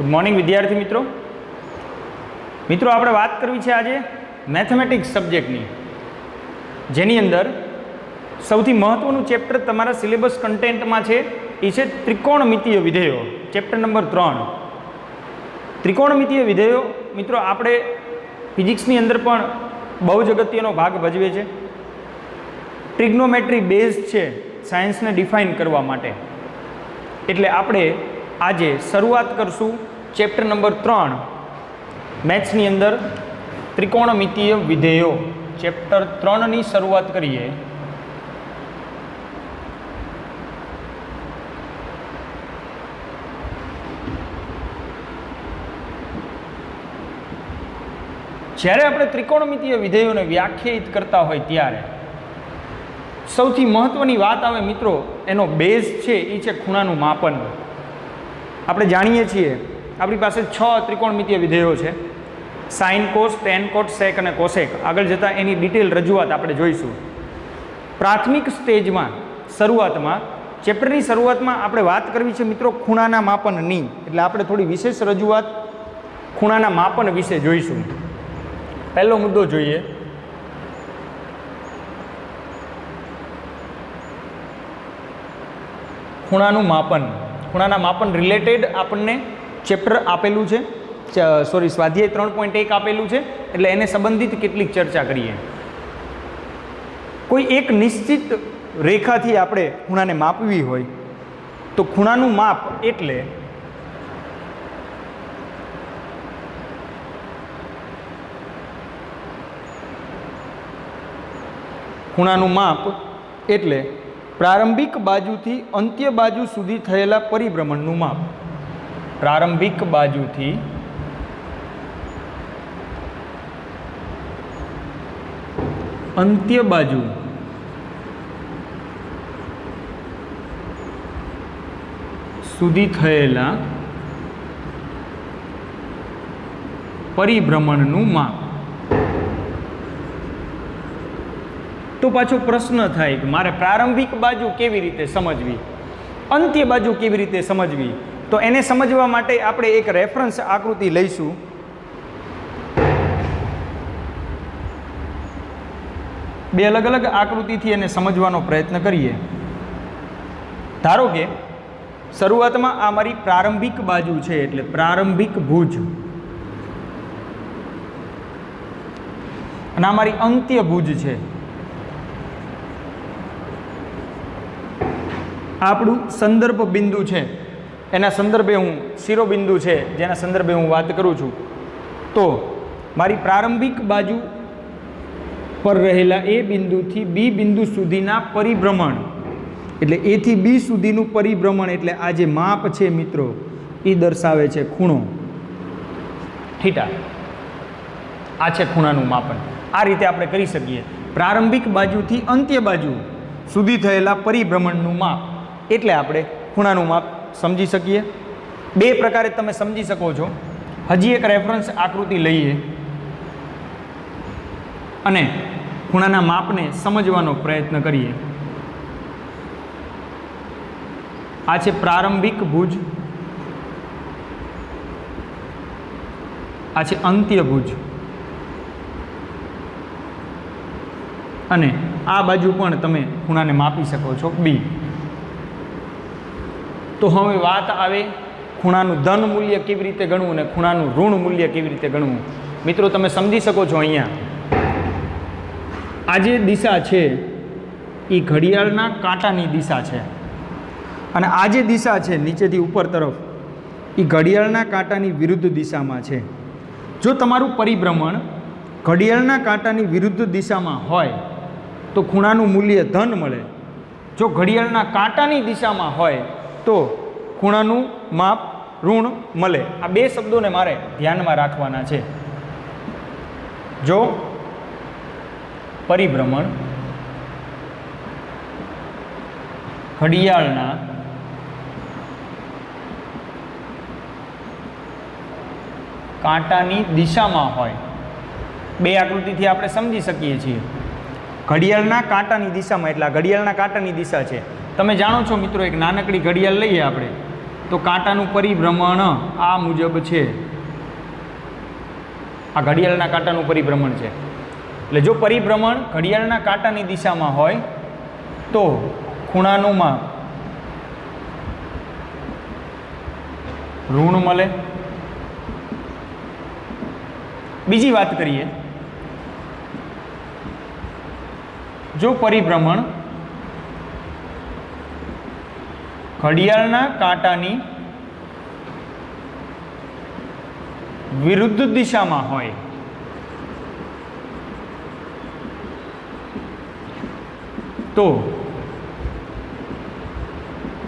Good morning વિદ્યાર્થી મિત્રો. મિત્રો આપણે વાત કરવી છે આજે મેથેમેટિક્સ સબ્જેક્ટની, જેની અંદર સૌથી મહત્ત્વનું ચેપ્ટર તમારા સિલેબસ કન્ટેન્ટમાં છે એ છે ત્રિકોણમિતીય વિધેયો. ચેપ્ટર નંબર 3 ત્રિકોણમિતીય વિધેયો. મિત્રો આપણે ફિઝિક્સની અંદર પણ બહુ જ અગત્યનો ભાગ ભજવે છે. ટ્રિગ્નોમેટ્રી બેઝ છે સાયન્સને ડિફાઇન કરવા માટે. એટલે આપણે આજે શરૂઆત કરશું ચેપ્ટર નંબર 3 મેથ્સની અંદર ત્રિકોણમિતીય વિધેયો. ચેપ્ટર 3ની શરૂઆત કરીએ. જ્યારે આપણે ત્રિકોણમિતીય વિધેયોને વ્યાખ્યાયિત કરતા હોય ત્યારે સૌથી મહત્ત્વની વાત આવે મિત્રો, એનો બેઝ છે એ છે ખૂણાનું માપન. આપણે જાણીએ છીએ આપણી પાસે 6 ત્રિકોણમિતીય વિધેયો છે: સાઇન, કોસ, ટેન, કોટ, સેક અને કોસેક. આગળ જતાં એની ડિટેલ રજૂઆત આપણે જોઈશું. પ્રાથમિક સ્ટેજમાં શરૂઆતમાં ચેપ્ટરની શરૂઆતમાં આપણે વાત કરવી છે મિત્રો ખૂણાના માપનની. એટલે આપણે થોડી વિશેષ રજૂઆત ખૂણાના માપન વિશે જોઈશું. પહેલો મુદ્દો જોઈએ. ખૂણાનું માપન. ખૂણાના માપન રિલેટેડ આપણને ચેપ્ટર આપેલું છે, સ્વાધ્યાય 3.1 આપેલું છે. એટલે એને સંબંધિત કેટલીક ચર્ચા કરીએ. કોઈ એક નિશ્ચિત રેખાથી આપણે ખૂણાને માપવી હોય તો ખૂણાનું માપ એટલે ખૂણાનું માપ એટલે પ્રારંભિક બાજુથી અંત્ય બાજુ સુધી થયેલા પરિભ્રમણનું માપ. પ્રારંભિક બાજુથી અંત્ય બાજુ સુધી થયેલા પરિભ્રમણનું માપ. તો પાછો પ્રશ્ન થાય કે મારે પ્રારંભિક બાજુ કેવી રીતે સમજવી, અંત્ય બાજુ કેવી રીતે સમજવી? તો એને સમજવા માટે આપણે એક રેફરન્સ આકૃતિ લઈશું. બે અલગ અલગ આકૃતિથી એને સમજવાનો પ્રયત્ન કરીએ. ધારો કે શરૂઆતમાં આ મારી પ્રારંભિક બાજુ છે, એટલે પ્રારંભિક ભુજ, અને આ મારી અંત્ય ભુજ છે. આપણું સંદર્ભ બિંદુ છે, એના સંદર્ભે હું શિરોબિંદુ છે જેના સંદર્ભે હું વાત કરું છું. તો મારી પ્રારંભિક બાજુ પર રહેલા એ બિંદુથી બી બિંદુ સુધીના પરિભ્રમણ, એટલે એ થી બી સુધીનું પરિભ્રમણ, એટલે આ જે માપ છે મિત્રો એ દર્શાવે છે ખૂણો થીટા. આ છે ખૂણાનું માપન. આ રીતે આપણે કરી શકીએ. પ્રારંભિક બાજુથી અંત્ય બાજુ સુધી થયેલા પરિભ્રમણનું માપ, એટલે આપણે ખૂણાનું માપ સમજી શકીએ. બે પ્રકારે તમે સમજી શકો છો. હજી એક રેફરન્સ આકૃતિ લઈએ અને ખૂણાના માપને સમજવાનો પ્રયત્ન કરીએ. આ છે પ્રારંભિક ભુજ, આ છે અંત્ય ભુજ, અને આ બાજુ પણ તમે ખૂણાને માપી શકો છો બી. તો હવે વાત આવે ખૂણાનું ધન મૂલ્ય કેવી રીતે ગણવું અને ખૂણાનું ઋણ મૂલ્ય કેવી રીતે ગણવું. મિત્રો તમે સમજી શકો છો, અહીંયા આ જે દિશા છે એ ઘડિયાળના કાંટાની દિશા છે, અને આ જે દિશા છે નીચેથી ઉપર તરફ એ ઘડિયાળના કાંટાની વિરુદ્ધ દિશામાં છે. જો તમારું પરિભ્રમણ ઘડિયાળના કાંટાની વિરુદ્ધ દિશામાં હોય તો ખૂણાનું મૂલ્ય ધન મળે. જો ઘડિયાળના કાંટાની દિશામાં હોય તો ખૂણાનું માપ ઋણ મળે. આ બે શબ્દોને મારે ધ્યાનમાં રાખવાના છે. જો પરિભ્રમણ ઘડિયાળના કાંટાની દિશામાં હોય, બે આકૃતિથી આપણે સમજી શકીએ છીએ. ઘડિયાળના કાંટાની દિશામાં, એટલે આ ઘડિયાળના કાંટાની દિશા છે. તમે જાણો છો મિત્રો, એક નાનકડી ઘડિયાળ લઈએ આપણે તો કાંટાનું પરિભ્રમણ આ મુજબ છે. આ ઘડિયાળના કાંટાનું પરિભ્રમણ છે. એટલે જો પરિભ્રમણ ઘડિયાળના કાંટાની દિશામાં હોય તો ખૂણાનું માપ ઋણ મળે. બીજી વાત કરીએ, જો પરિભ્રમણ ઘડિયાળના કાંટાની વિરુદ્ધ દિશામાં હોય તો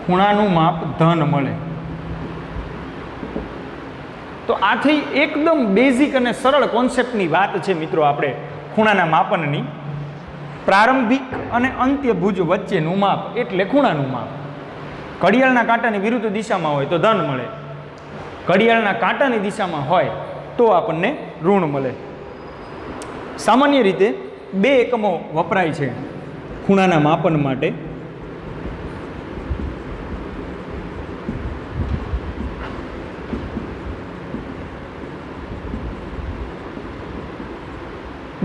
ખૂણાનું માપ ધન મળે. તો આ થઈ એકદમ બેઝિક અને સરળ કોન્સેપ્ટની વાત છે મિત્રો આપણે ખૂણાના માપનની. પ્રારંભિક અને અંત્યભુજ વચ્ચેનું માપ એટલે ખૂણાનું માપ. ઘડિયાળના કાંટાની વિરુદ્ધ દિશામાં હોય તો ધન મળે, ઘડિયાળના કાંટાની દિશામાં હોય તો આપણને ઋણ મળે. સામાન્ય રીતે 2 એકમો વપરાય છે ખૂણાના માપન માટે.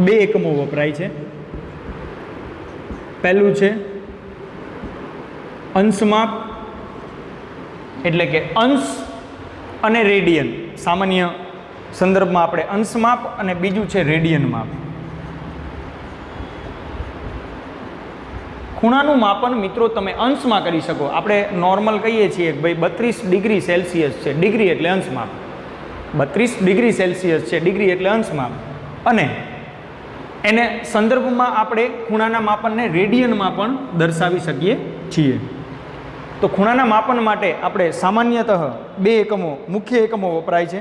બે એકમો વપરાય છે. પહેલું છે અંશમાપ, એટલે કે અંશ અને રેડિયન. સામાન્ય સંદર્ભમાં આપણે અંશમાપ અને બીજું છે રેડિયન માપ. ખૂણાનું માપન મિત્રો તમે અંશમાં કરી શકો. આપણે નોર્મલ કહીએ છીએ કે ભાઈ 32 ડિગ્રી સેલ્સિયસ છે, ડિગ્રી એટલે અંશમાપ. 32 ડિગ્રી સેલ્સિયસ છે, ડિગ્રી એટલે અંશમાપ. અને એને સંદર્ભમાં આપણે ખૂણાના માપનને રેડિયનમાં પણ દર્શાવી શકીએ છીએ. તો ખૂણાના માપન માટે આપણે સામાન્યતઃ 2 એકમો, મુખ્ય એકમો વપરાય છે,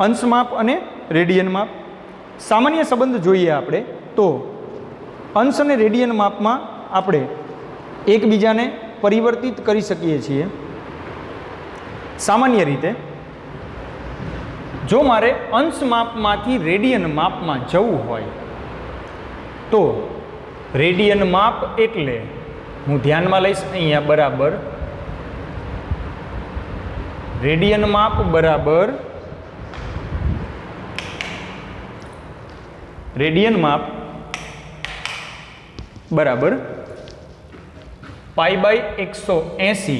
અંશમાપ અને રેડિયન માપ. સામાન્ય સંબંધ જોઈએ આપણે તો અંશ અને રેડિયન માપમાં આપણે એકબીજાને પરિવર્તિત કરી શકીએ છીએ. સામાન્ય રીતે જો મારે અંશ માપમાંથી રેડિયન માપમાં જવું હોય તો રેડિયન માપ એટલે હું ધ્યાનમાં લઈશ અહીંયા બરાબર રેડિયન માપ બરાબર રેડિયન માપ બરાબર π/180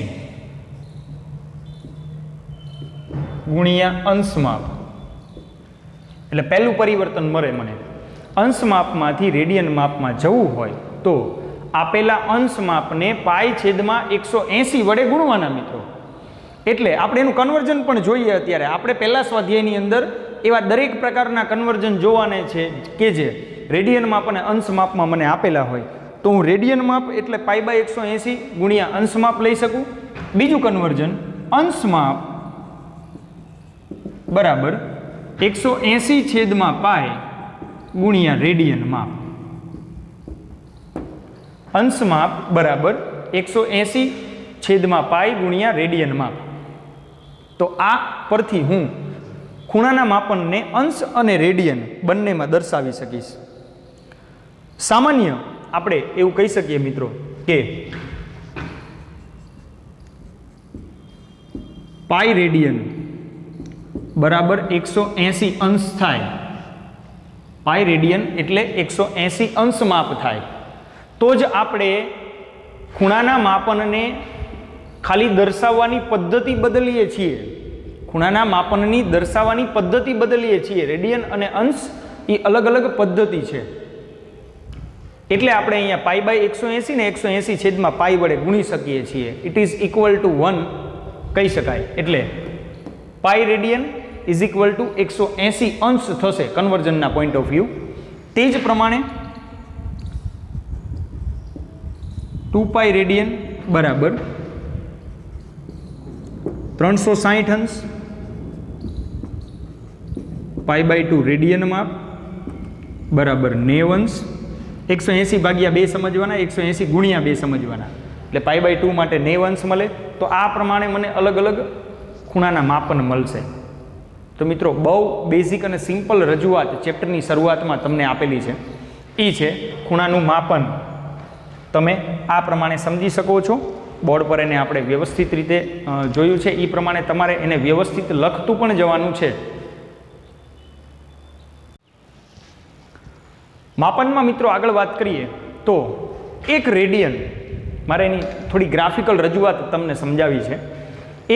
ગુણ્યા અંશ માપ. એટલે પહેલું પરિવર્તન મળે મને. અંશ માપમાંથી રેડિયન માપમાં જવું હોય તો આપેલા અંશ માપને π/180 વડે ગુણવાના મિત્રો. એટલે આપણે એનું કન્વર્ઝન પણ જોઈએ. અત્યારે આપણે પહેલા સ્વાધ્યાયની અંદર એવા દરેક પ્રકારના કન્વર્ઝન જોવાને છે કે જે રેડિયન માપ અને અંશ માપમાં મને આપેલા હોય તો હું રેડિયન માપ એટલે π/180 ગુણ્યા અંશ માપ લઈ શકું. બીજું કન્વર્ઝન અંશ માપ બરાબર 180/π ગુણ્યા રેડિયન માપ. અંશ માપ બરાબર 180/π ગુણ્યા રેડિયન માપ. તો આ પરથી હું ખૂણાના માપનને અંશ અને રેડિયન બંનેમાં દર્શાવી શકીશ. સામાન્ય આપણે એવું કહી શકીએ મિત્રો કે પાઈ રેડિયન બરાબર 180 અંશ થાય. પાઈ રેડિયન એટલે 180 અંશ માપ થાય. તો જ આપણે ખૂણાના માપનને ખાલી દર્શાવવાની પદ્ધતિ બદલીએ છીએ. ખૂણાના માપનની દર્શાવવાની પદ્ધતિ બદલીએ છીએ. રેડિયન અને અંશ એ અલગ અલગ પદ્ધતિ છે. એટલે આપણે અહીંયા π/180 ને 180/π વડે ગુણી શકીએ છીએ. ઇટ ઇઝ ઇક્વલ ટુ 1 કહી શકાય. એટલે પાઈ રેડિયન ઇઝ ઇક્વલ ટુ 180 અંશ થશે કન્વર્ઝનના પોઈન્ટ ઓફ વ્યૂ. તે જ પ્રમાણે 2π રેડિયન બરાબર 360 અંશ. π/2 રેડિયન માપ બરાબર 90 અંશ. 180/2 સમજવાના, 180 ગુણ્યા 2 સમજવાના. એટલે π/2 માટે 90 અંશ મળે. તો આ પ્રમાણે મને અલગ અલગ ખૂણાના માપન મળશે. તો મિત્રો બહુ બેઝિક અને સિમ્પલ રજૂઆત ચેપ્ટરની શરૂઆતમાં તમને આપેલી છે. એ છે ખૂણાનું માપન. તમે આ પ્રમાણે સમજી શકો છો. બોર્ડ પર એને આપણે વ્યવસ્થિત રીતે જોયું છે. એ પ્રમાણે તમારે એને વ્યવસ્થિત લખતું પણ જવાનું છે. માપનમાં મિત્રો આગળ વાત કરીએ તો 1 રેડિયન, મારે એની થોડી ગ્રાફિકલ રજૂઆત તમને સમજાવી છે.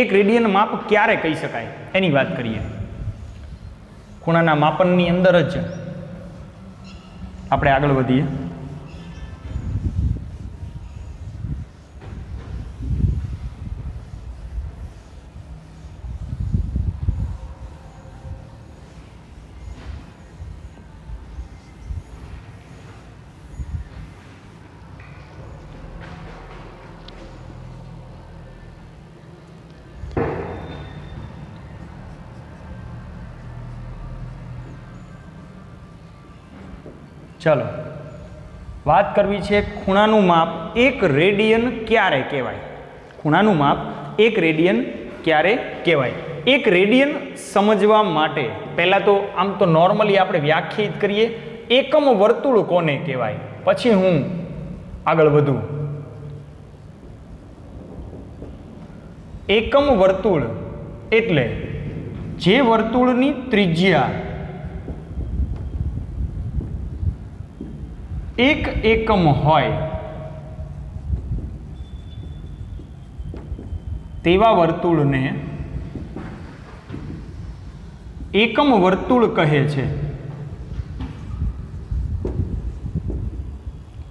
1 રેડિયન માપ ક્યારે કહી શકાય એની વાત કરીએ. ખૂણાના માપનની અંદર જ આપણે આગળ વધીએ. ચાલો વાત કરવી છે ખૂણાનું માપ 1 રેડિયન ક્યારે કહેવાય. ખૂણાનું માપ 1 રેડિયન ક્યારે કહેવાય. 1 રેડિયન સમજવા માટે પહેલાં તો આમ તો નોર્મલી આપણે વ્યાખ્યાયિત કરીએ એકમ વર્તુળ કોને કહેવાય, પછી હું આગળ વધું. એકમ વર્તુળ એટલે જે વર્તુળની ત્રિજ્યા 1 એકમ હોય તેવા વર્તુળને એકમ વર્તુળ કહે છે.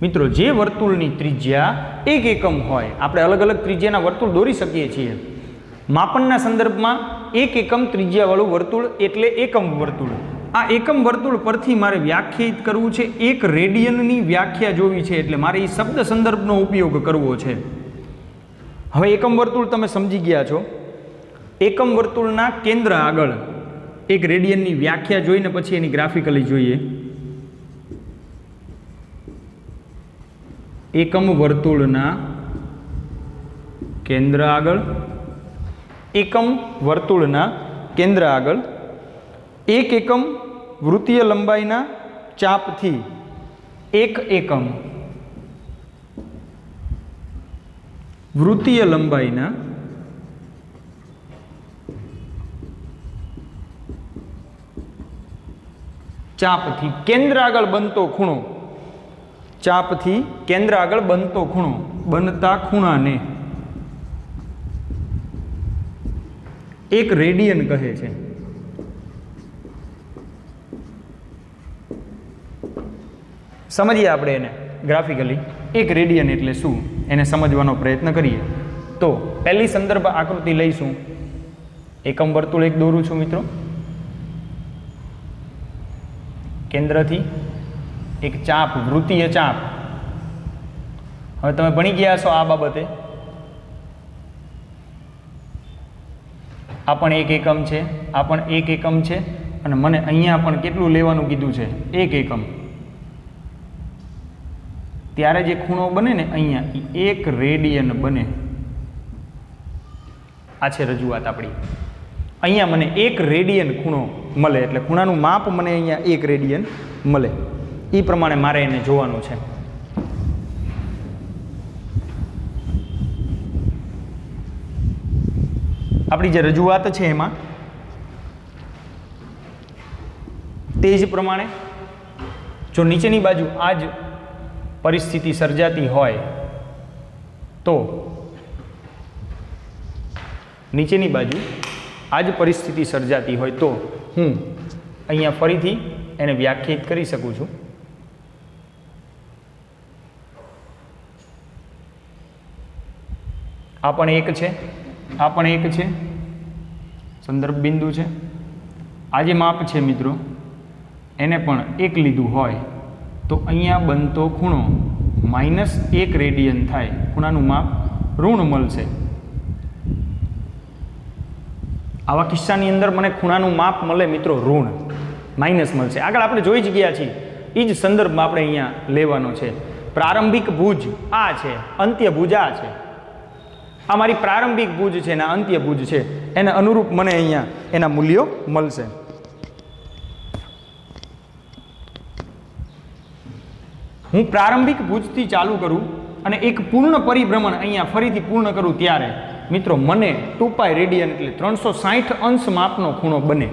મિત્રો, જે વર્તુળની ત્રિજ્યા 1 એકમ હોય, આપણે અલગ અલગ ત્રિજ્યાના વર્તુળ દોરી શકીએ છીએ. માપનના સંદર્ભમાં 1 એકમ ત્રિજ્યાવાળું વર્તુળ એટલે એકમ વર્તુળ. આ એકમ વર્તુળ પરથી મારે વ્યાખ્યાયિત કરવું છે. 1 રેડિયનની વ્યાખ્યા જોવી છે એટલે મારે એ શબ્દ સંદર્ભનો ઉપયોગ કરવો છે. હવે એકમ વર્તુળ તમે સમજી ગયા છો. એકમ વર્તુળના કેન્દ્ર આગળ 1 રેડિયનની વ્યાખ્યા જોઈને પછી એની ગ્રાફિકલી જોઈએ. એકમ વર્તુળના કેન્દ્ર આગળ, એકમ વર્તુળના કેન્દ્ર આગળ 1 એકમ વૃત્તીય લંબાઈના ચાપથી 1 એકમ વૃત્તીય લંબાઈના ચાપથી કેન્દ્ર આગળ બનતો ખૂણો, ચાપથી કેન્દ્ર આગળ બનતો ખૂણો, બનતા ખૂણાને 1 રેડિયન કહે છે. સમજીએ આપણે એને ગ્રાફિકલી. 1 રેડિયન એટલે શું એને સમજવાનો પ્રયત્ન કરીએ. તો પહેલી સંદર્ભ આકૃતિ લઈશું. એકમ વર્તુળ એક દોરું છું મિત્રો. કેન્દ્રથી એક ચાપ, વૃત્તીય ચાપ. હવે તમે ભણી ગયા છો આ બાબતે. આ પણ 1 એકમ છે, આ પણ 1 એકમ છે, અને મને અહીંયા પણ કેટલું લેવાનું કીધું છે? 1 એકમ. ત્યારે જે ખૂણો બને ને અહીંયા 1 રેડિયન બને. આ છે રજૂઆત આપણી. અહીંયા મને 1 રેડિયન ખૂણો મળે એટલે ખૂણાનું માપ મને અહીંયા 1 રેડિયન મળે. એ પ્રમાણે મારે એને જોવાનું છે. આપણી જે રજૂઆત છે એમાં તે જ પ્રમાણે જો નીચેની બાજુ આ જ પરિસ્થિતિ સર્જાતી હોય તો નીચેની બાજુ આ જ પરિસ્થિતિ સર્જાતી હોય તો હું અહીંયા ફરીથી એને વ્યાખ્યાયિત કરી શકું છું. આ પણ 1 છે, આ પણ 1 છે, સંદર્ભ બિંદુ છે. આ જે માપ છે મિત્રો એને પણ 1 લીધું હોય તો અહીંયા બનતો ખૂણો -1 રેડિયન થાય. ખૂણાનું માપ ઋણ મળશે. આવા કિસ્સાની અંદર મને ખૂણાનું માપ મળે મિત્રો ઋણ, માઇનસ મળશે. આગળ આપણે જોઈ જ ગયા છીએ. એ જ સંદર્ભમાં આપણે અહીંયા લેવાનો છે. પ્રારંભિક ભુજ આ છે, અંત્ય ભુજ આ છે. આ મારી પ્રારંભિક ભુજ છે ને અંત્ય ભુજ છે, એને અનુરૂપ મને અહીંયા એના મૂલ્યો મળશે. હું પ્રારંભિક ભુજથી ચાલુ કરું અને એક પૂર્ણ પરિભ્રમણ અહીંયા ફરીથી પૂર્ણ કરું ત્યારે મિત્રો મને 2π રેડિયન એટલે 360 અંશ માપનો ખૂણો બને.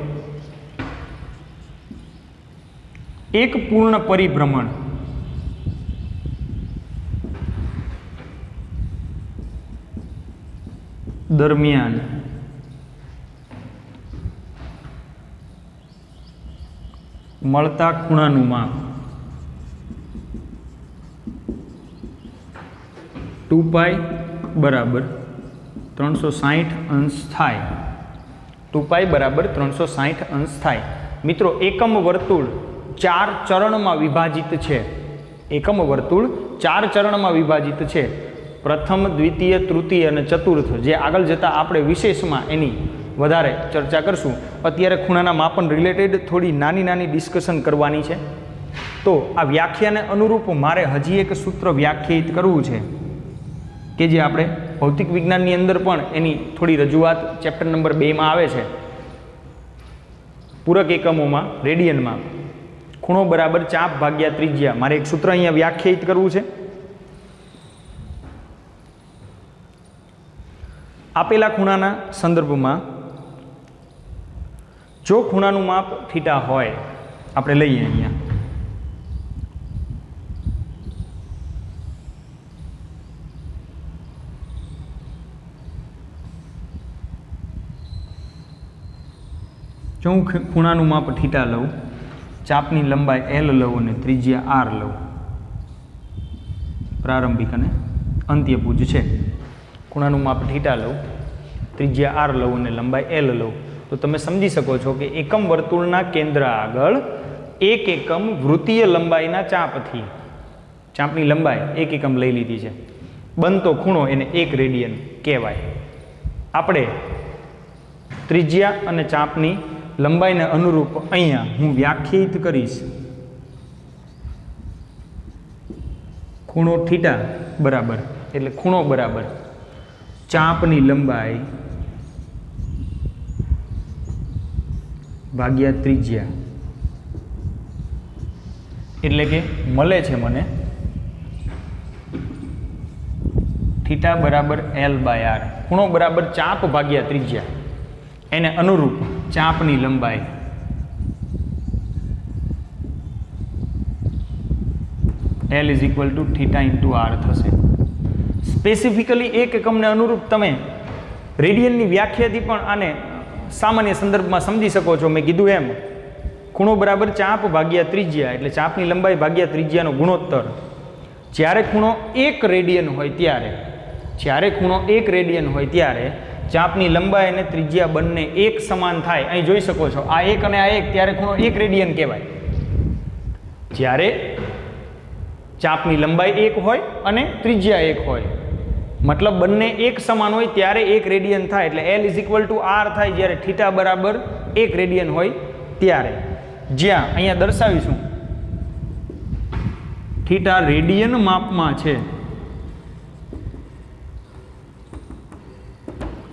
એક પૂર્ણ પરિભ્રમણ દરમિયાન મળતા ખૂણાનું માપ 2π બરાબર 360 અંશ થાય. 2π બરાબર 360 અંશ થાય. મિત્રો એકમ વર્તુળ 4 ચરણમાં વિભાજિત છે. એકમ વર્તુળ 4 ચરણમાં વિભાજિત છે. પ્રથમ, દ્વિતીય, તૃતીય અને ચતુર્થ, જે આગળ જતાં આપણે વિશેષમાં એની વધારે ચર્ચા કરશું. અત્યારે ખૂણાના માપન રિલેટેડ થોડી નાની નાની ડિસ્કશન કરવાની છે. તો આ વ્યાખ્યાને અનુરૂપ મારે હજી એક સૂત્ર વ્યાખ્યાયિત કરવું છે કે જે આપણે ભૌતિક વિજ્ઞાનની અંદર પણ એની થોડી રજૂઆત ચેપ્ટર નંબર 2માં આવે છે. પૂરક એકમોમાં રેડિયનમાં ખૂણો બરાબર ચાપ ભાગ્યા ત્રિજ્યા. મારે એક સૂત્ર અહીંયા વ્યાખ્યાયિત કરવું છે. આપેલા ખૂણાના સંદર્ભમાં જો ખૂણાનું માપ થીટા હોય, આપણે લઈએ અહીંયા જો હું ખૂણાનું માપ થીટા લઉં, ચાપની લંબાઈ L લઉં અને ત્રિજ્યા R લઉં, પ્રારંભિક અને અંત્યપૂજ છે. ખૂણાનું માપ થીટા લઉં, ત્રિજ્યા R લઉં અને લંબાઈ L લઉં, તો તમે સમજી શકો છો કે એકમ વર્તુળના કેન્દ્ર આગળ એક એકમ વૃત્તીય લંબાઈના ચાપથી, ચાપની લંબાઈ એક એકમ લઈ લીધી છે, બનતો ખૂણો એને 1 રેડિયન કહેવાય. આપણે ત્રિજ્યા અને ચાપની લંબાઈને અનુરૂપ અહીંયા હું વ્યાખ્યાયિત કરીશ ખૂણો થીટા બરાબર, એટલે ખૂણો બરાબર ચાપની લંબાઈ ભાગ્યા ત્રિજ્યા, એટલે કે મળે છે મને થીટા બરાબર L/R. ખૂણો બરાબર ચાપ ભાગ્યા ત્રિજ્યા, એને અનુરૂપ ચાપની લંબાઈ L = θ × R થશે. સ્પેસિફિકલી એક એકમને અનુરૂપ તમે રેડિયનની વ્યાખ્યાથી પણ આને સામાન્ય સંદર્ભમાં સમજી શકો છો. મેં કીધું એમ ખૂણો બરાબર ચાપ ભાગ્યા ત્રિજ્યા, એટલે ચાપની લંબાઈ ભાગ્યા ત્રિજ્યાનો ગુણોત્તર. જ્યારે ખૂણો 1 રેડિયન હોય ત્યારે, જ્યારે ખૂણો 1 રેડિયન હોય ત્યારે ચાપની લંબાઈ અને ત્રિજ્યા બંને એક સમાન થાય. અહીં જોઈ શકો છો આ 1 અને આ 1, ત્યારે ખૂણો 1 રેડિયન કહેવાય. જ્યારે ચાપની લંબાઈ 1 હોય અને ત્રિજ્યા 1 હોય, મતલબ બંને એક સમાન હોય ત્યારે 1 રેડિયન થાય, એટલે L = R થાય જ્યારે થીટા બરાબર 1 રેડિયન હોય ત્યારે. જ્યાં અહીંયા દર્શાવીશું થીટા રેડિયન માપમાં છે.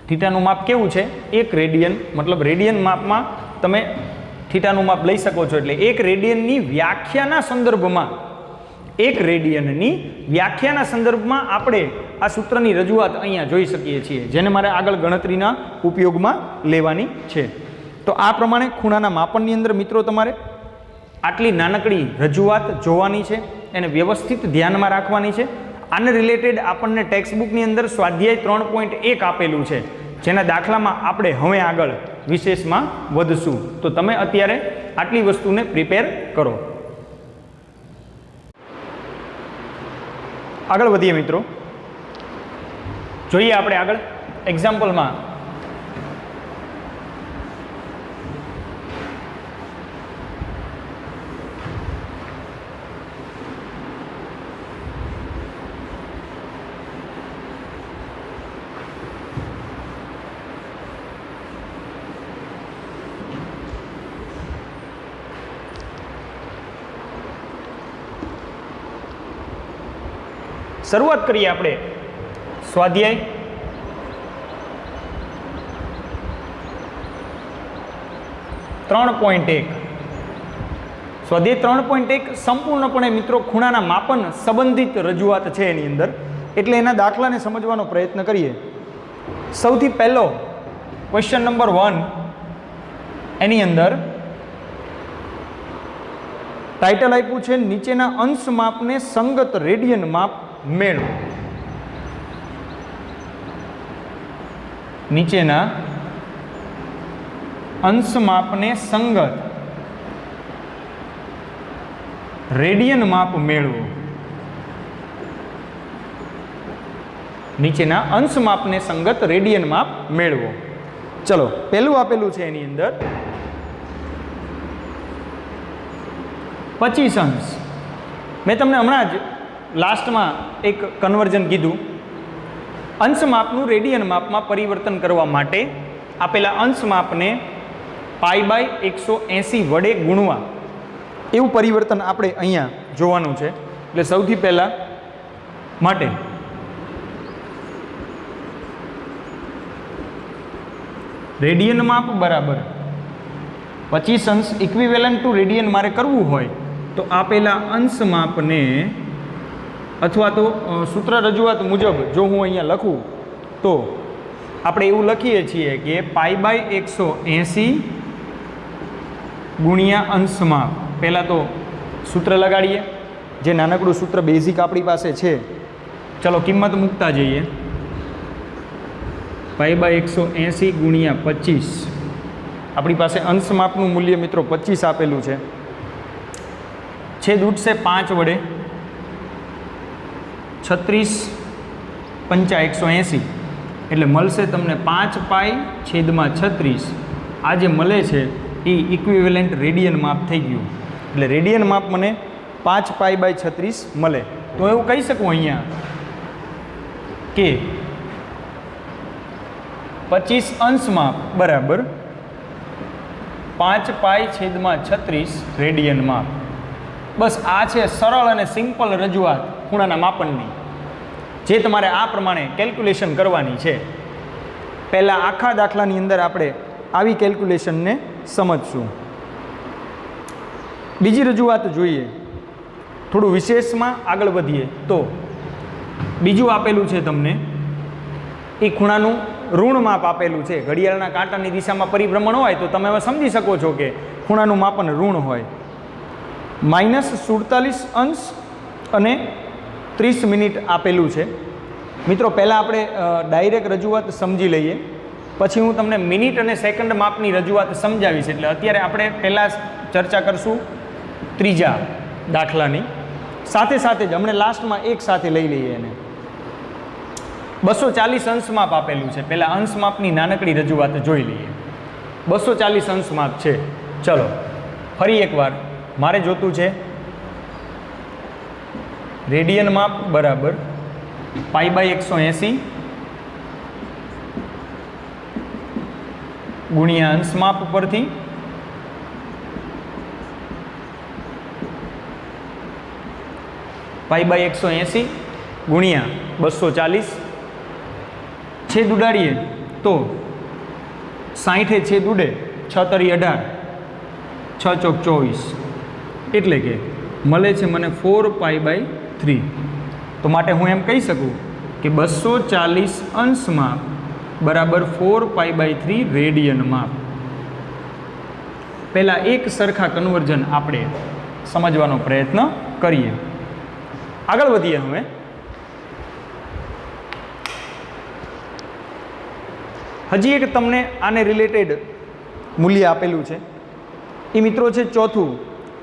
થીટાનું માપ કેવું છે? 1 રેડિયન, મતલબ રેડિયન માપમાં તમે થીટાનું માપ લઈ શકો છો. એટલે 1 રેડિયનની વ્યાખ્યાના સંદર્ભમાં, 1 રેડિયનની વ્યાખ્યાના સંદર્ભમાં આપણે આ સૂત્રની રજૂઆત અહીંયા જોઈ શકીએ છીએ, જેને મારે આગળ ગણતરીના ઉપયોગમાં લેવાની છે. તો આ પ્રમાણે ખૂણાના માપનની અંદર મિત્રો તમારે આટલી નાનકડી રજૂઆત જોવાની છે, એને વ્યવસ્થિત ધ્યાનમાં રાખવાની છે. આને રિલેટેડ આપણને ટેક્સ્ટબુકની અંદર સ્વાધ્યાય 3.1 આપેલું છે, જેના દાખલામાં આપણે હવે આગળ વિશેષમાં વધશું. તો તમે અત્યારે આટલી વસ્તુને પ્રિપેર કરો. આગળ વધીએ મિત્રો, જોઈએ આપણે આગળ એક્ઝામ્પલમાં શરૂઆત કરીએ આપણે સ્વાધ્યાય 3.1. સ્વાધ્યાય 3.1 સંપૂર્ણપણે મિત્રો ખૂણાના માપન સંબંધિત રજૂઆત છે. એની અંદર એટલે એના દાખલાને સમજવાનો પ્રયત્ન કરીએ. સૌથી પહેલો ક્વેશ્ચન નંબર 1 એની અંદર ટાઇટલ આપ્યું છે નીચેના અંશ માપને સંગત રેડિયન માપ મેળવો. નીચેના અંશ માપને સંગત રેડિયન માપ મેળવો. નીચેના અંશ માપને સંગત રેડિયન માપ મેળવો. ચલો પહેલું આપેલું છે એની અંદર 25 અંશ. મેં તમને હમણાં જ લાસ્ટમાં એક કન્વર્ઝન કીધું. અંશ માપનું રેડિયન માપમાં પરિવર્તન કરવા માટે આપેલા અંશ માપને π/180 વડે ગુણવા એવું પરિવર્તન આપણે અહીંયા જોવાનું છે. એટલે સૌથી પહેલાં માટે રેડિયન માપ બરાબર 25 અંશ ઇક્વિવેલન્ટ ટુ રેડિયન મારે કરવું હોય તો આપેલા અંશ માપને અથવા તો સૂત્ર રજૂઆત મુજબ જો હું અહીંયા લખું તો આપણે એવું લખીએ છીએ કે π/180 ગુણ્યા અંશ માપ. પહેલાં તો સૂત્ર લગાડીએ, જે નાનકડું સૂત્ર બેઝિક આપણી પાસે છે. ચલો કિંમત મૂકતા જઈએ. π/180 ગુણ્યા 25, આપણી પાસે અંશ માપનું મૂલ્ય મિત્રો 25 આપેલું છે. છેદ ઉઠશે 5 વડે, 36 × 180 એટલે મળશે તમને 5π/36. આ જે મળે છે એ ઇક્વિવેલન્ટ રેડિયન માપ થઈ ગયું. એટલે રેડિયન માપ મને 5π/36 મળે. તો એવું કહી શકું અહીંયા કે 25 અંશ માપ બરાબર 5π/36 રેડિયન માપ. બસ આ છે સરળ અને સિમ્પલ રજૂઆત ખૂણાના માપનની, જે તમારે આ પ્રમાણે કેલ્ક્યુલેશન કરવાની છે. પહેલાં આખા દાખલાની અંદર આપણે આવી કેલ્ક્યુલેશનને સમજશું. બીજી રજૂઆત જોઈએ, થોડું વિશેષમાં આગળ વધીએ તો બીજું આપેલું છે તમને એ ખૂણાનું ઋણ માપ આપેલું છે. ઘડિયાળના કાંટાની દિશામાં પરિભ્રમણ હોય તો તમે હવે સમજી શકો છો કે ખૂણાનું માપન ઋણ હોય. -47 અંશ અને 30 મિનિટ આપેલું છે. મિત્રો પહેલાં આપણે ડાયરેક્ટ રજૂઆત સમજી લઈએ, પછી હું તમને મિનિટ અને સેકન્ડ માપની રજૂઆત સમજાવીશ. એટલે અત્યારે આપણે પહેલાં ચર્ચા કરશું ત્રીજા દાખલાની. સાથે સાથે જ હમણાં લાસ્ટમાં એક સાથે લઈ લઈએ એને. 240 અંશ માપ આપેલું છે. પહેલાં અંશ માપની નાનકડી રજૂઆત જોઈ લઈએ. 240 અંશ માપ છે. ચલો ફરી એકવાર મારે જોતું છે રેડિયન માપ બરાબર π/180 ગુણ્યા અંશ માપ પરથી π/180 ગુણ્યા 240 છેદ ઉડાડીએ તો 60 છેદ ઉડે, 6 × 18, 6 × 24 એટલે કે મળે છે મને 4π/3. તો માટે હું એમ કહી શકું કે 240 અંશ માપ બરાબર 4π/3 રેડિયન માપ. પહેલાં એક સરખા કન્વર્ઝન આપણે સમજવાનો પ્રયત્ન કરીએ. આગળ વધીએ. હવે હજી એક તમને આને રિલેટેડ મૂલ્ય આપેલું છે. એ મિત્રો છે ચોથું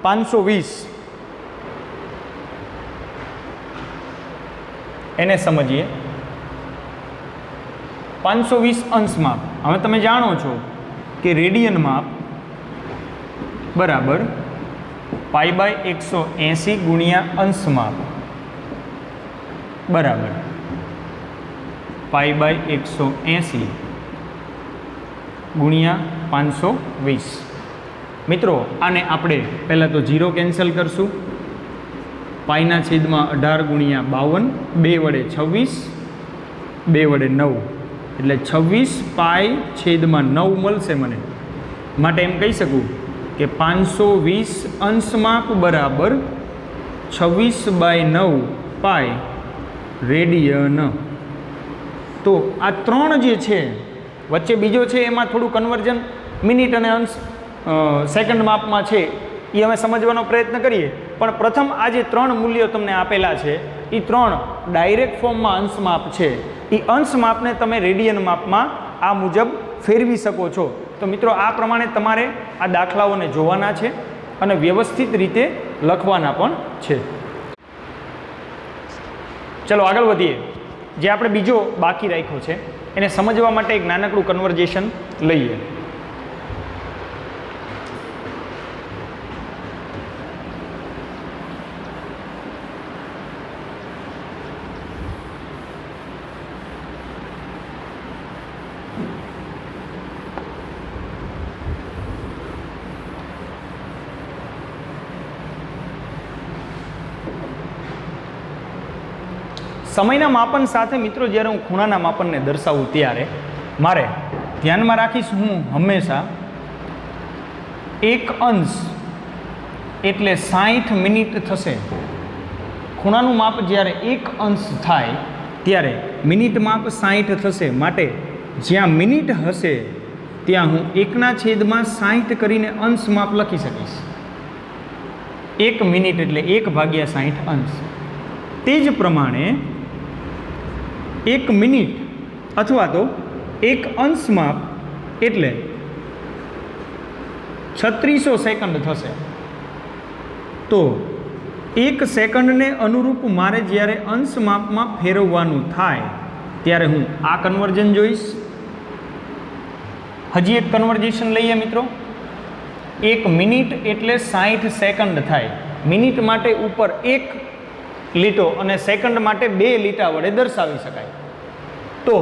520. એને સમજીએ. 520 અંશ માપ. હવે તમે જાણો છો કે રેડિયન માપ બરાબર π/180 ગુણ્યા અંશ માપ બરાબર π/180 ગુણ્યા 520. મિત્રો આને આપણે પહેલાં તો 0 કેન્સલ કરશું. પાઈના છેદમાં 18 ગુણ્યા 52, 2 વડે 26, 2 વડે 9 એટલે 26π/9 મળશે મને. માટે એમ કહી શકું કે 520 અંશ માપ બરાબર 26/9 π રેડિયન. તો આ 3 જે છે, વચ્ચે બીજો છે એમાં થોડું કન્વર્ઝન મિનિટ અને અંશ સેકન્ડ માપમાં છે, એ અમે સમજવાનો પ્રયત્ન કરીએ. પણ પ્રથમ આ જે 3 મૂલ્યો તમને આપેલા છે એ 3 ડાયરેક્ટ ફોર્મમાં અંશ માપ છે. એ અંશ માપને તમે રેડિયન માપમાં આ મુજબ ફેરવી શકો છો. તો મિત્રો આ પ્રમાણે તમારે આ દાખલાઓને જોવાના છે અને વ્યવસ્થિત રીતે લખવાના પણ છે. ચલો આગળ વધીએ. જે આપણે બીજો બાકી રાખ્યો છે એને સમજવા માટે એક નાનકડું કન્વર્ઝેશન લઈએ. સમયના માપન સાથે મિત્રો જ્યારે હું ખૂણાના માપનને દર્શાવું ત્યારે મારે ધ્યાનમાં રાખીશ હું હંમેશા 1 અંશ એટલે 60 મિનિટ થશે. ખૂણાનું માપ જ્યારે 1 અંશ થાય ત્યારે મિનિટ માપ 60 થશે. માટે જ્યાં મિનિટ હશે ત્યાં હું 1/60 કરીને અંશ માપ લખી શકીશ. 1 મિનિટ એટલે 1/60 અંશ. તે જ પ્રમાણે 1 મિનિટ અથવા તો 1 અંશ માપ એટલે 3600 સેકન્ડ થશે. તો 1 સેકન્ડને અનુરૂપ મારે જ્યારે અંશ માપમાં ફેરવવાનું થાય ત્યારે હું આ કન્વર્ઝન જોઈશ. હજી એક કન્વર્ઝેશન લઈએ મિત્રો. 1 મિનિટ એટલે 60 સેકન્ડ થાય. મિનિટ માટે ઉપર 1 લીટો અને સેકન્ડ માટે 2 લીટા વડે દર્શાવી શકાય. તો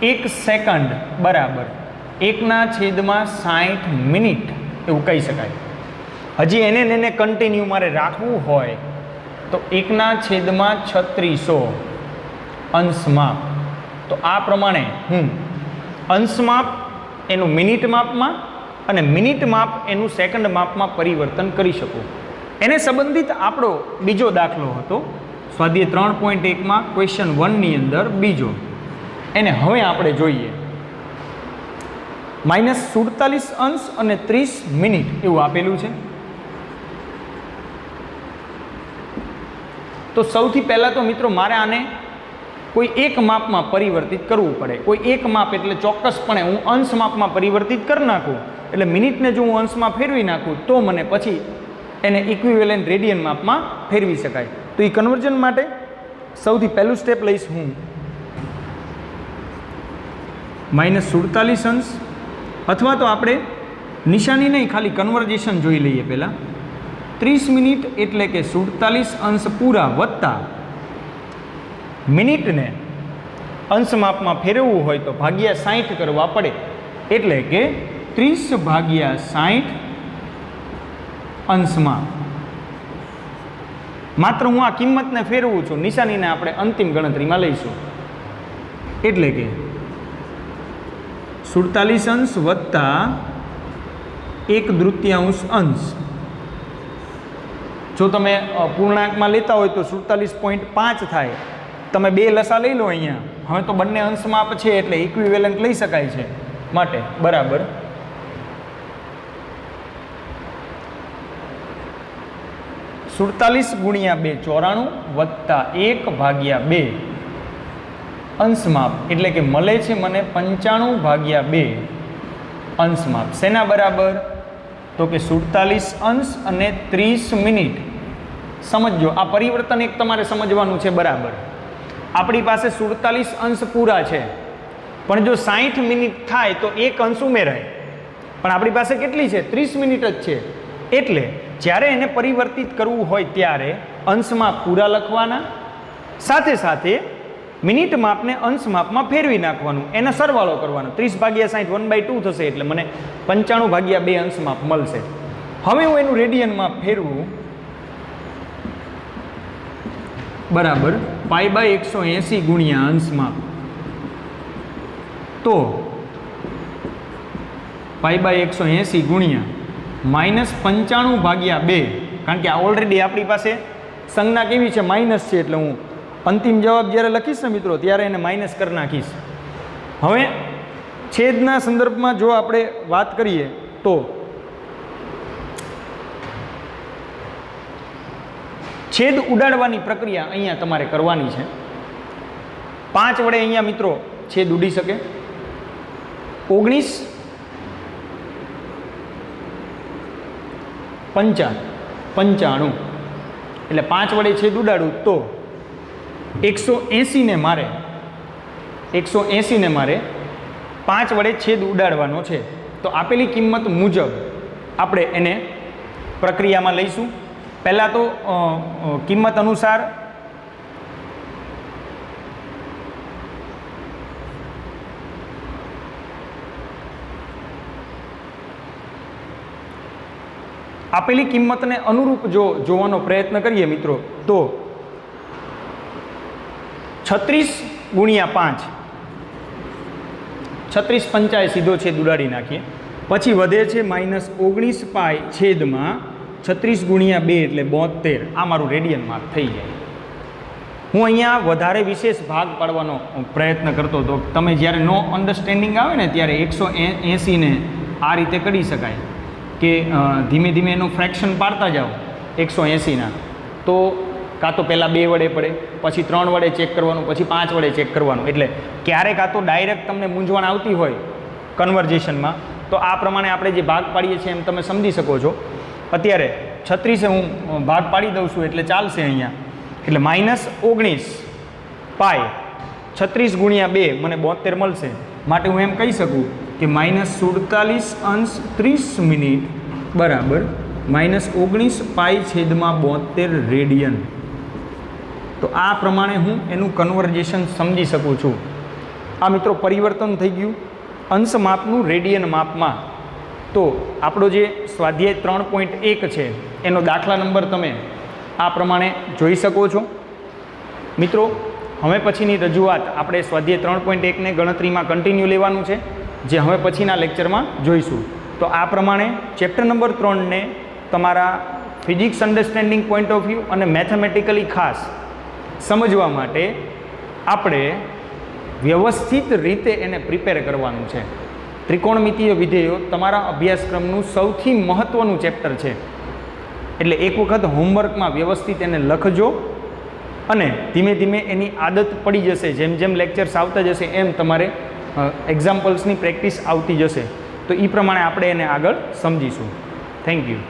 1 સેકન્ડ બરાબર 1/60 મિનિટ એવું કહી શકાય. હજી એને કન્ટિન્યુ મારે રાખવું હોય તો 1/3600 અંશ માપ. તો આ પ્રમાણે હું અંશ માપ એનું મિનિટ માપમાં અને મિનિટ માપ એનું સેકન્ડ માપમાં પરિવર્તન કરી શકું. એને સંબંધિત આપણો બીજો દાખલો હતો સ્વાધ્યાય 3.1માં ક્વેશ્ચન 1ની અંદર બીજો. એને હવે આપણે જોઈએ. -47 અંશ અને 30 મિનિટ એવું આપેલું છે. તો સૌથી પહેલાં તો મિત્રો મારે આને કોઈ એક માપમાં પરિવર્તિત કરવું પડે. કોઈ એક માપ એટલે ચોક્કસપણે હું અંશ માપમાં પરિવર્તિત કરી નાખું એટલે મિનિટને જો હું અંશમાં ફેરવી નાખું તો મને પછી એને ઇક્વિવેલન્ટ રેડિયન માપમાં ફેરવી શકાય. તો એ કન્વર્ઝન માટે સૌથી પહેલું સ્ટેપ લઈશ હું -47 અંશ અથવા તો આપણે નિશાની નહીં ખાલી કન્વર્ઝેશન જોઈ લઈએ પહેલાં. 30 મિનિટ એટલે કે 47 અંશ પૂરા વત્તા મિનિટને અંશ માપમાં ફેરવવું હોય તો ભાગ્યા 60 કરવા પડે. એટલે કે 30/60 અંશમાં. માત્ર હું આ કિંમતને ફેરવું છું, નિશાનીને આપણે અંતિમ ગણતરીમાં લઈશું. એટલે કે 47 અંશ વત્તા 1/3 અંશ. જો તમે પૂર્ણાંકમાં લેતા હોય તો 47.5 થાય. તમે 2 લસા લઈ લો અહીંયા. હવે તો બંને અંશ માપ છે એટલે ઇક્વિવેલન્ટ લઈ શકાય છે. માટે બરાબર 47 ગુણ્યા 2 94 વત્તા 1/2 અંશ માપ એટલે કે મળે છે મને 95/2 અંશ માપ. શેના બરાબર? તો કે 47 અંશ અને 30 મિનિટ. સમજો આ પરિવર્તન એક તમારે સમજવાનું છે બરાબર. આપણી પાસે 47 અંશ પૂરા છે પણ જો 60 મિનિટ થાય તો એક અંશ ઉમેરાય. પણ આપણી પાસે કેટલી છે? 30 મિનિટ જ છે. એટલે જ્યારે એને પરિવર્તિત કરવું હોય ત્યારે અંશમાં પૂરા લખવાના, સાથે સાથે મિનિટ માપને અંશ માપમાં ફેરવી નાખવાનું, એનો સરવાળો કરવાનો. 30/60 1/2 થશે એટલે મને 95/2 અંશ માપ મળશે. હવે હું એનું રેડિયન માપ ફેરવું બરાબર π/180 ગુણ્યા અંશ માપ. તો π/180 ગુણ્યા -95/2, કારણ કે આ ઓલરેડી આપણી પાસે સંજ્ઞા કેવી છે? માઇનસ છે એટલે હું અંતિમ જવાબ જ્યારે લખીશ ને મિત્રો ત્યારે એને માઇનસ કરી નાખીશ. હવે છેદના સંદર્ભમાં જો આપણે વાત કરીએ તો છેદ ઉડાડવાની પ્રક્રિયા અહીંયા તમારે કરવાની છે. 5 વડે અહીંયા મિત્રો છેદ ઉડી શકે. 19 95 એટલે 5 વડે છેદ ઉડાડું તો 180 ને મારે 5 વડે છેદ ઉડાડવાનો છે. તો આપેલી કિંમત મુજબ આપણે એને પ્રક્રિયામાં લઈશું. પહેલાં તો કિંમત અનુસાર આપેલી કિંમતને અનુરૂપ જો જોવાનો પ્રયત્ન કરીએ મિત્રો તો 36 ગુણ્યા 5 36 પંચાએ સીધો છેદ ઉડાડી નાખીએ. પછી વધે છે -19 પાઈ છેદમાં 36 ગુણ્યા 2 એટલે 72. આ મારું રેડિયન માર્ક થઈ જાય. હું અહીંયા વધારે વિશેષ ભાગ પાડવાનો પ્રયત્ન કરતો હતો. તમે જ્યારે નો અન્ડરસ્ટેન્ડિંગ આવે ને ત્યારે 180 ને આ રીતે કરી શકાય કે ધીમે ધીમે એનું ફ્રેક્શન પાડતા જાઓ 180ના. તો કાં તો પહેલાં 2 વડે પડે, પછી 3 વડે ચેક કરવાનું, પછી 5 વડે ચેક કરવાનું. એટલે ક્યારેક કાં તો ડાયરેક્ટ તમને મૂંઝવણ આવતી હોય કન્વર્ઝેશનમાં તો આ પ્રમાણે આપણે જે ભાગ પાડીએ છીએ એમ તમે સમજી શકો છો. અત્યારે 36 હું ભાગ પાડી દઉં છું એટલે ચાલશે અહીંયા. એટલે -19 પાઈ 36 ગુણ્યા 2 મને 72 મળશે. માટે હું એમ કહી શકું કે -47°30' બરાબર -19 પાઈ છેદમાં 72 રેડિયન. તો આ પ્રમાણે હું એનું કન્વર્ઝેશન સમજી શકું છું. આ મિત્રો પરિવર્તન થઈ ગયું અંશ માપનું રેડિયન માપમાં. તો આપણો જે સ્વાધ્યાય 3.1 છે એનો દાખલા નંબર તમે આ પ્રમાણે જોઈ શકો છો. મિત્રો હવે પછીની રજૂઆત આપણે સ્વાધ્યાય 3.1ને ગણતરીમાં કન્ટિન્યુ લેવાનું છે, જે હવે પછીના લેક્ચરમાં જોઈશું. તો આ પ્રમાણે ચેપ્ટર નંબર 3ને તમારા physics understanding point of view અને મેથેમેટિકલી ખાસ સમજવા માટે આપણે વ્યવસ્થિત રીતે એને પ્રિપેર કરવાનું છે. ત્રિકોણમિતીય વિધેયો તમારા અભ્યાસક્રમનું સૌથી મહત્ત્વનું ચેપ્ટર છે. એટલે એક વખત હોમવર્કમાં વ્યવસ્થિત એને લખજો અને ધીમે ધીમે એની આદત પડી જશે. જેમ જેમ લેક્ચર્સ આવતા જશે એમ તમારે એક્ઝામ્પલ્સની પ્રેક્ટિસ આવતી જશે. તો એ પ્રમાણે આપણે એને આગળ સમજીશું. Thank you.